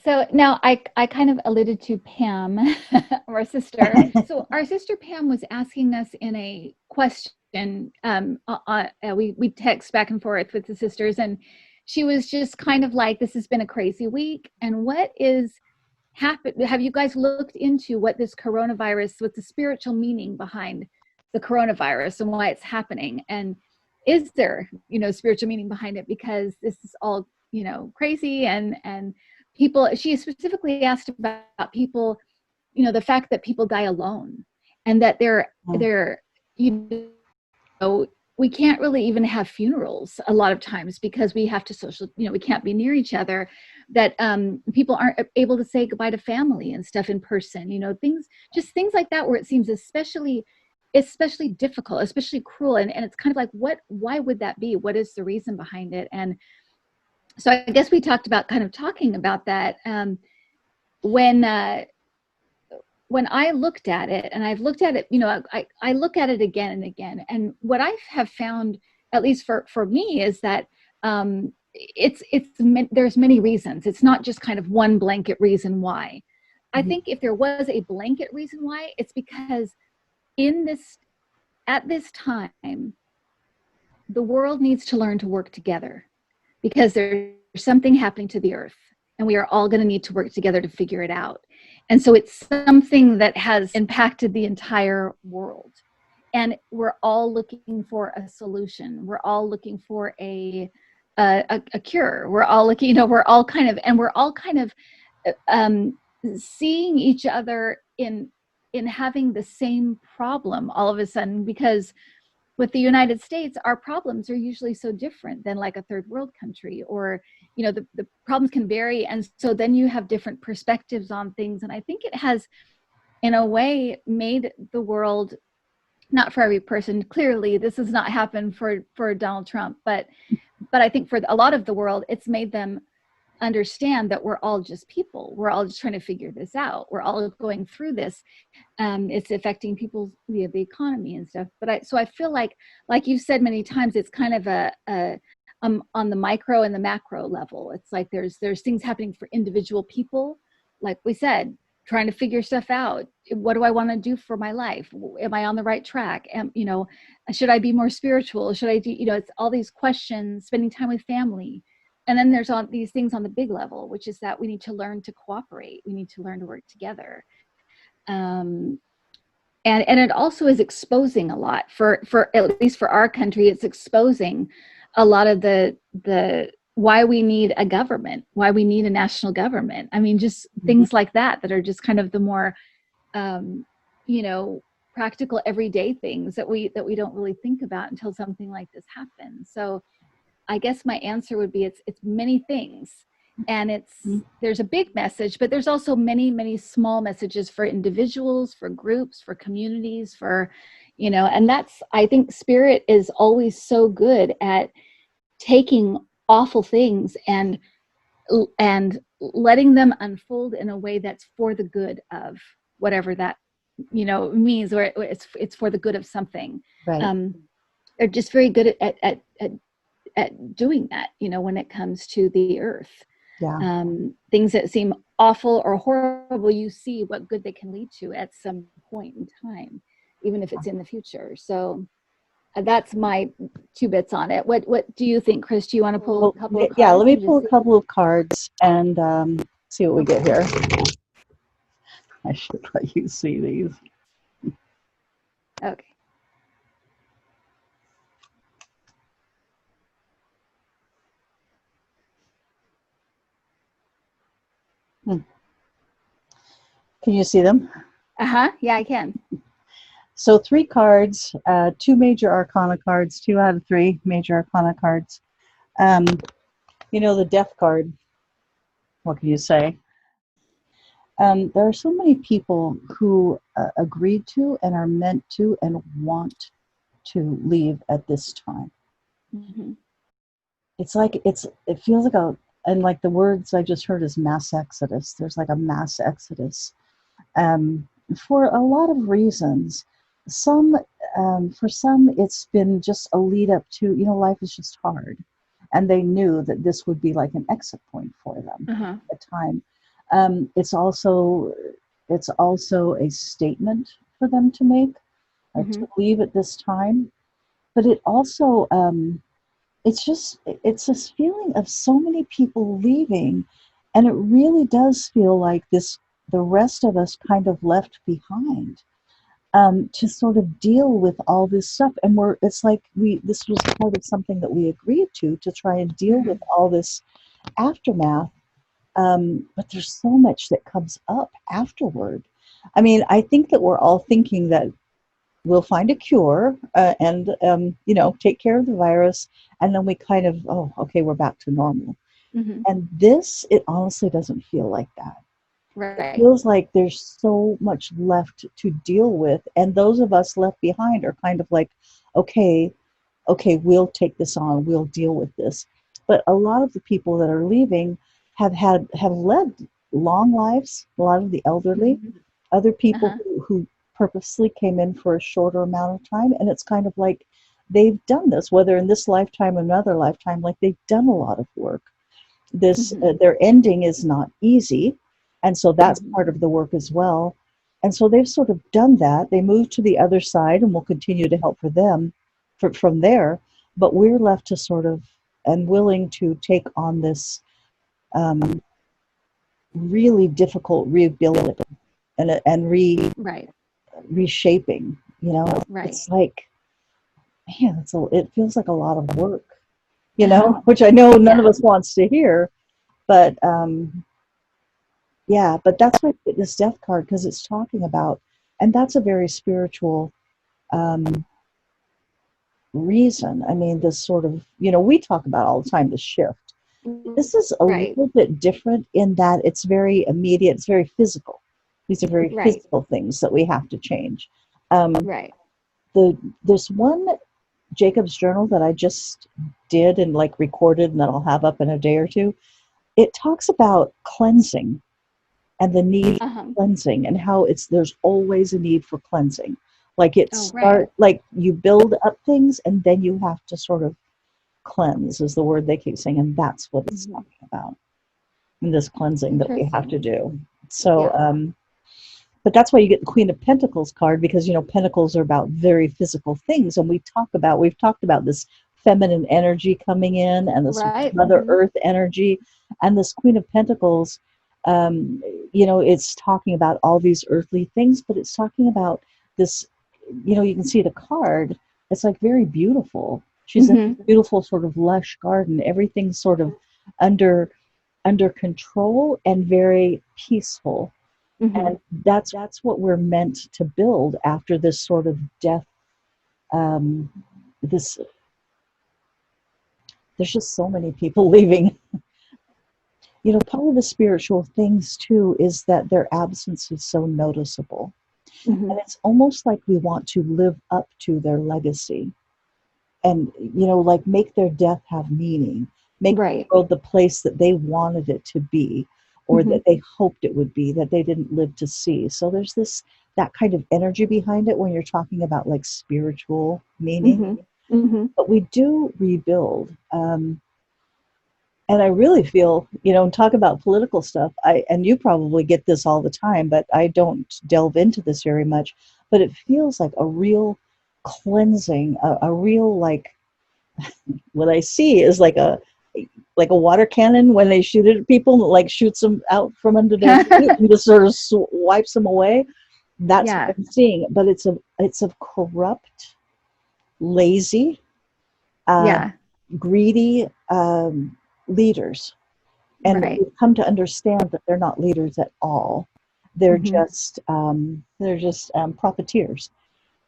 So now I kind of alluded to Pam, our sister. So our sister Pam was asking us in a question. We text back and forth with the sisters, and she was just kind of like, "This has been a crazy week, and what is happened? Have you guys looked into what this coronavirus, what the spiritual meaning behind the coronavirus and why it's happening? And is there, spiritual meaning behind it? Because this is all, crazy and people." She specifically asked about people, the fact that people die alone and that they're, we can't really even have funerals a lot of times because we have to we can't be near each other, that people aren't able to say goodbye to family and stuff in person, things like that, where it seems especially difficult, especially cruel. And it's kind of like, why would that be? What is the reason behind it? And so I guess we talking about that when I looked at it, and I've looked at it, I look at it again and again. And what I have found, at least for me, is that there's many reasons. It's not just kind of one blanket reason why. I think if there was a blanket reason why, it's because at this time, the world needs to learn to work together, because there's something happening to the earth, and we are all going to need to work together to figure it out. And so it's something that has impacted the entire world, and we're all looking for a solution. We're all looking for a cure. We're all looking, we're all kind of seeing each other in having the same problem all of a sudden, because with the United States, our problems are usually so different than like a third world country, or, the problems can vary. And so then you have different perspectives on things. And I think it has, in a way, made the world, not for every person, clearly this has not happened for Donald Trump, but I think for a lot of the world, it's made them understand that we're all just people. We're all just trying to figure this out. We're all going through this. It's affecting people's the economy and stuff. But I feel like you've said many times, it's kind of on the micro and the macro level. It's like there's things happening for individual people, like we said, trying to figure stuff out. What do I want to do for my life? Am I on the right track? Should I be more spiritual? Should I do? It's all these questions. Spending time with family. And then there's all these things on the big level, which is that we need to learn to cooperate. We need to learn to work together. And it also is exposing a lot for at least for our country. It's exposing a lot of the why we need a government, why we need a national government. I mean, just things like that are just kind of the more, practical everyday things that we don't really think about until something like this happens. So I guess my answer would be it's many things, and there's a big message, but there's also many, many small messages for individuals, for groups, for communities, and I think Spirit is always so good at taking awful things and letting them unfold in a way that's for the good of whatever that, means, or it's for the good of something. Right. They're just very good at doing that, when it comes to the earth. Yeah. Things that seem awful or horrible, you see what good they can lead to at some point in time, even if it's in the future. So that's my 2 bits on it. What do you think, Kris? Do you want to pull a couple of cards? Yeah, let me pull a couple of cards and see what we get here. I should let you see these. Okay. Can you see them? Yeah, I can. So 3 cards, 2 major arcana cards, 2 out of 3 major arcana cards. The death card, what can you say? There are so many people who agreed to and are meant to and want to leave at this time. Mm-hmm. It's like, it feels like and like the words I just heard is mass exodus. There's like a mass exodus. For a lot of reasons. For some, it's been just a lead up to, life is just hard. And they knew that this would be like an exit point for them at the time. It's also a statement for them to make, Hmm. to leave at this time. But it also it's this feeling of so many people leaving, and it really does feel like this the rest of us kind of left behind, to sort of deal with all this stuff. And it's like this was part of something that we agreed to try and deal with Hmm. all this aftermath. But there's so much that comes up afterward. I mean, I think that we're all thinking that we'll find a cure, and take care of the virus, and then we kind of, oh, okay, we're back to normal. Hmm. And this, it honestly doesn't feel like that. It Right. feels like there's so much left to deal with, and those of us left behind are kind of like, okay, we'll take this on, we'll deal with this. But a lot of the people that are leaving have led long lives, a lot of the elderly, Hmm. other people Uh-huh. who purposely came in for a shorter amount of time. And it's kind of like they've done this, whether in this lifetime or another lifetime, like they've done a lot of work. This Hmm. their ending is not easy, and so that's Hmm. part of the work as well. And so they've sort of done that. They moved to the other side, and we'll continue to help for them from there. But we're left to sort of and willing to take on this, um, really difficult rebuilding and Right. reshaping. Right. It's like, man, it feels like a lot of work. Which I know none of Yeah. us wants to hear, but yeah, but that's why I picked this death card, because it's talking about, and that's a very spiritual, um, reason. I mean, this sort of, we talk about all the time the shift. This is a Right. little bit different in that it's very immediate, it's very physical. These are very Right. physical things that we have to change. Um, Right. the This one Jacob's journal that I just did and like recorded and that I'll have up in a day or two, it talks about cleansing and the need for Uh-huh. cleansing, and how there's always a need for cleansing. Like Oh, right. like you build up things and then you have to sort of cleanse is the word they keep saying, and that's what it's Hmm. talking about in this cleansing that we have Interesting. to do. So, Yeah. but that's why you get the Queen of Pentacles card, because Pentacles are about very physical things, and we've talked about this feminine energy coming in, and this Right. Mother Hmm. Earth energy, and this Queen of Pentacles. It's talking about all these earthly things, but it's talking about this. You can see the card. It's like very beautiful. She's in Hmm. this beautiful sort of lush garden. Everything's sort of under control and very peaceful, Hmm. and that's what we're meant to build after this sort of death. um, this There's just so many people leaving. Part of the spiritual things too is that their absence is so noticeable, and Hmm. it's almost like we want to live up to their legacy, and like make their death have meaning, make the Right. world the place that they wanted it to be, or Hmm. that they hoped it would be, that they didn't live to see. So there's that kind of energy behind it when you're talking about like spiritual meaning. Hmm. Hmm. But we do rebuild. And I really feel, talk about political stuff. And you probably get this all the time, but I don't delve into this very much. But it feels like a real cleansing, a real, like, what I see is like a water cannon when they shoot it at people, and it like shoots them out from under their feet and just sort of wipes them away. That's what Yeah. I'm seeing. But it's a corrupt, lazy, uh, Yeah. greedy, leaders, and Right. we've come to understand that they're not leaders at all. Hmm. They're just profiteers.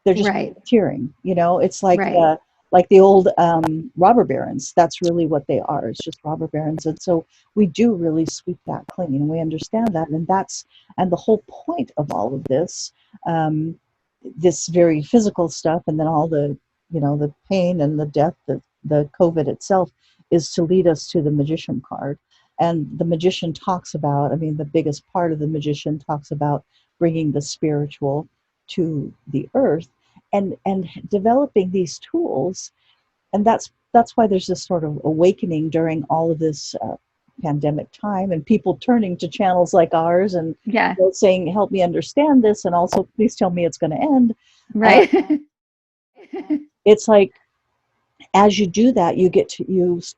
They're just Right. profiteering. It's Right. like the old robber barons. That's really what they are. It's just robber barons. And so we do really sweep that clean, and we understand that, and the whole point of all of this, um, this very physical stuff, and then all the pain and the death, the COVID itself, is to lead us to the magician card. And the magician talks about, I mean, the biggest part of the magician talks about bringing the spiritual to the earth, and developing these tools. And that's why there's this sort of awakening during all of this pandemic time, and people turning to channels like ours and Yeah. saying, help me understand this, and also please tell me it's going to end. Uh, Right. it's like, as you do that,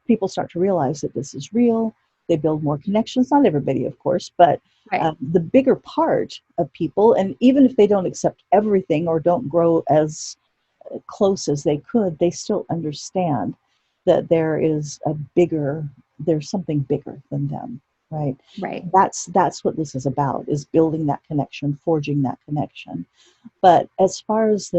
people start to realize that this is real. They build more connections. Not everybody, of course, but Right. the bigger part of people, and even if they don't accept everything or don't grow as close as they could, they still understand that there's something bigger than them, right? Right. That's what this is about, is building that connection, forging that connection. But as far as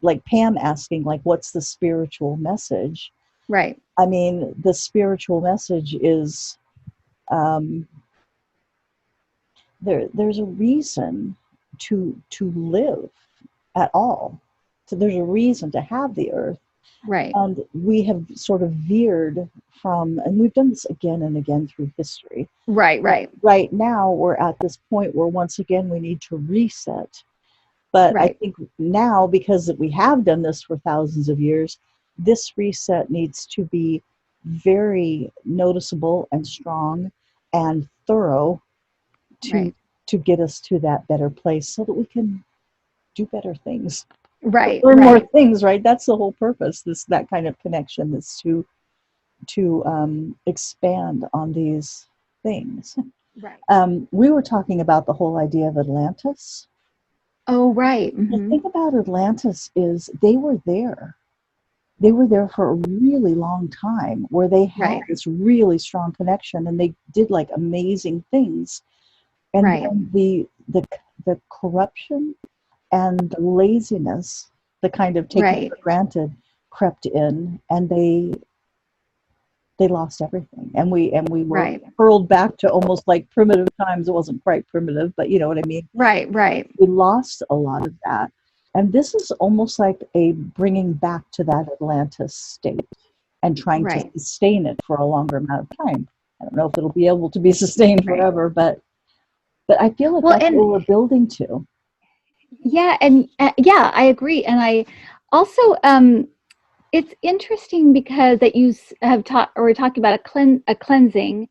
like Pam asking, like, what's the spiritual message? Right. I mean, the spiritual message is, um, there's a reason to live at all. So there's a reason to have the earth. Right. And we have sort of veered from, and we've done this again and again through history. Right. But Right. right now, we're at this point where once again we need to reset. But I Right. think now, because we have done this for thousands of years, this reset needs to be very noticeable and strong and thorough to Right. to get us to that better place so that we can do better things, Right. learn more Right. things, right? That's the whole purpose. That kind of connection is to expand on these things. Right. We were talking about the whole idea of Atlantis. Oh, right. The Hmm. thing about Atlantis is they were there. They were there for a really long time, where they had Right. this really strong connection, and they did like amazing things. And Right. then the corruption and the laziness, the kind of taking Right. for granted, crept in, and they lost everything, and we were Right. hurled back to almost like primitive times. It wasn't quite primitive, but you know what I mean. Right. Right. We lost a lot of that, and this is almost like a bringing back to that Atlantis state and trying to Right. sustain it for a longer amount of time. I don't know if it'll be able to be sustained Right. forever, but I feel like Well, that's what and we're building to. yeah, and yeah, I agree. And I also, it's interesting because that you have taught, or we're talking about a cleansing,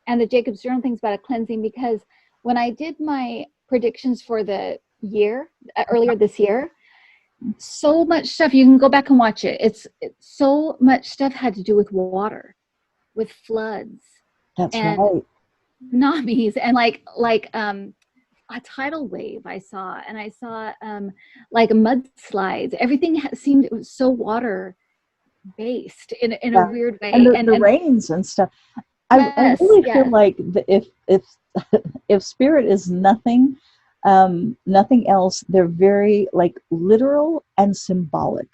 and the Jacob's Journal things about a cleansing, because when I did my predictions for the year earlier this year, so much stuff, you can go back and watch it. It's so much stuff had to do with water, with floods That's and right. tsunamis, and like a tidal wave I saw, and I saw like mudslides. Everything seemed, it was so water based in a Yeah, weird and way. the rains and stuff. I Yes, really feel yes, like if if spirit is nothing, nothing else, they're very like literal and symbolic.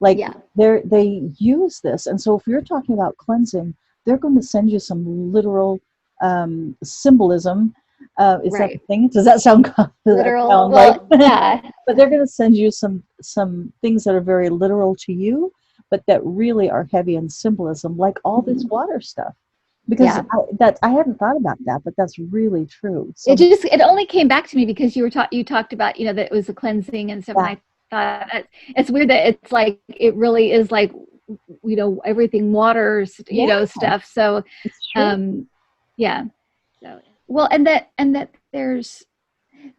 Like yeah, they use this, and so if you're talking about cleansing, they're going to send you some literal symbolism. Is that the right. thing? Does that sound does that Literal. sound like? Well, yeah, But they're going to send you some things that are very literal to you, but that really are heavy in symbolism, like all this mhm, water stuff. Because yeah. I hadn't thought about that, but that's really true. It So just, it only came back to me because you talked about, that it was a cleansing and stuff, and yeah, I thought it's weird that it's like it really is like, everything waters, yeah, stuff. So it's true. um yeah. So, well, and that there's,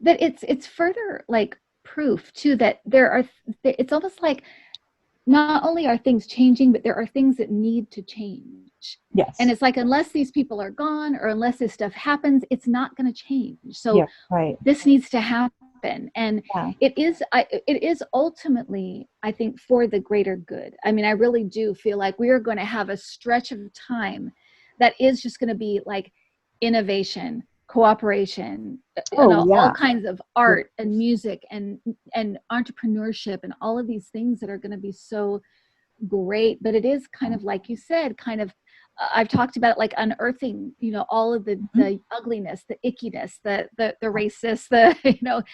that it's further like proof too that there are, it's almost like not only are things changing, but there are things that need to change. And Yes. it's like, unless these people are gone or unless this stuff happens, it's not going to change. So Yeah. Right. this needs to happen. And Yeah. it is ultimately, I think, for the greater good. I mean, I really do feel like we are going to have a stretch of time that is just going to be like innovation, cooperation, and Oh all yeah. kinds of Yeah. art and music and entrepreneurship and all of these things that are going to be so great. But it is kind of like you said, kind of, I've talked about it, like unearthing, all of Mhm. the ugliness, the ickiness, the racist, the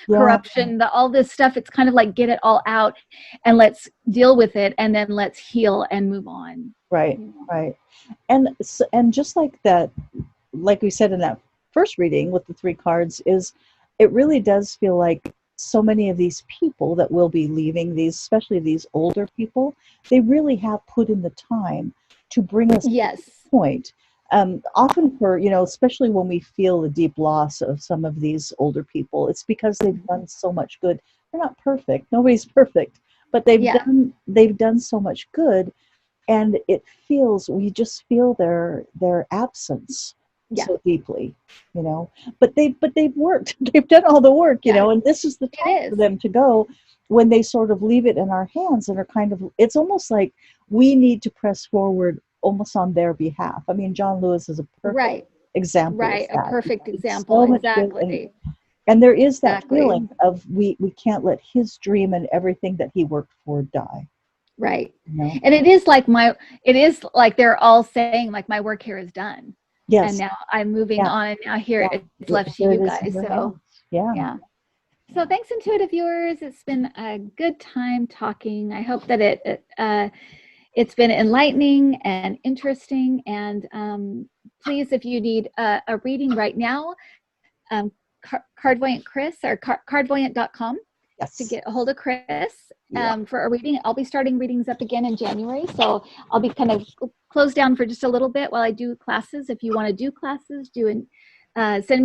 Yeah. corruption, the all this stuff. It's kind of like, get it all out and let's deal with it, and then let's heal and move on. Right. Right. And just like that, like we said in that first reading with the three cards, is it really does feel like so many of these people that will be leaving, these especially these older people, they really have put in the time to bring us to this Yes. point. Often for, especially when we feel the deep loss of some of these older people, it's because they've done so much good. They're not perfect. Nobody's perfect, but Yeah. they've done so much good, and we just feel their absence Yeah. so deeply, but they've worked. They've done all the work, Yeah. and this is the It time for is. them to go, when they sort of leave it in our hands and are kind of, it's almost like we need to press forward almost on their behalf. I mean, John Lewis is a perfect Right. example of Right. A that. He perfect did example. so much good, Exactly. and there is that Exactly. feeling of, we can't let his dream and everything that he worked for die. Right. You know? And it is like they're all saying like my work here is done. And Yes. now I'm moving Yeah. on and now here Yeah. it's left to Here it you is in guys. your So hands. Yeah. yeah. So Yeah. thanks, intuitive viewers. It's been a good time talking. I hope that it's been enlightening and interesting. And please, if you need a reading right now, Cardvoyant Kris or cardvoyant.com to Yes. get a hold of Kris Yeah. for a reading. I'll be starting readings up again in January, so I'll be kind of closed down for just a little bit while I do classes. If you want to do classes, send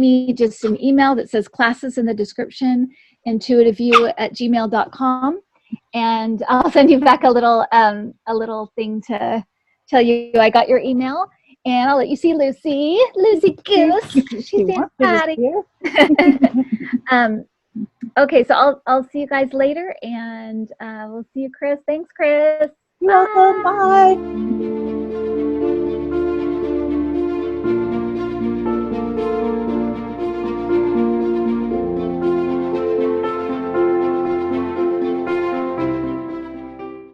me just an email that says classes in the description, intuitiveview@gmail.com, and I'll send you back a little thing to tell you I got your email. And I'll let you see Lucy Goose. She She's in wants me to Patty. see her. um, okay, so I'll see you guys later, and we'll see you, Kris. Thanks, Kris. You're welcome. Bye. Bye.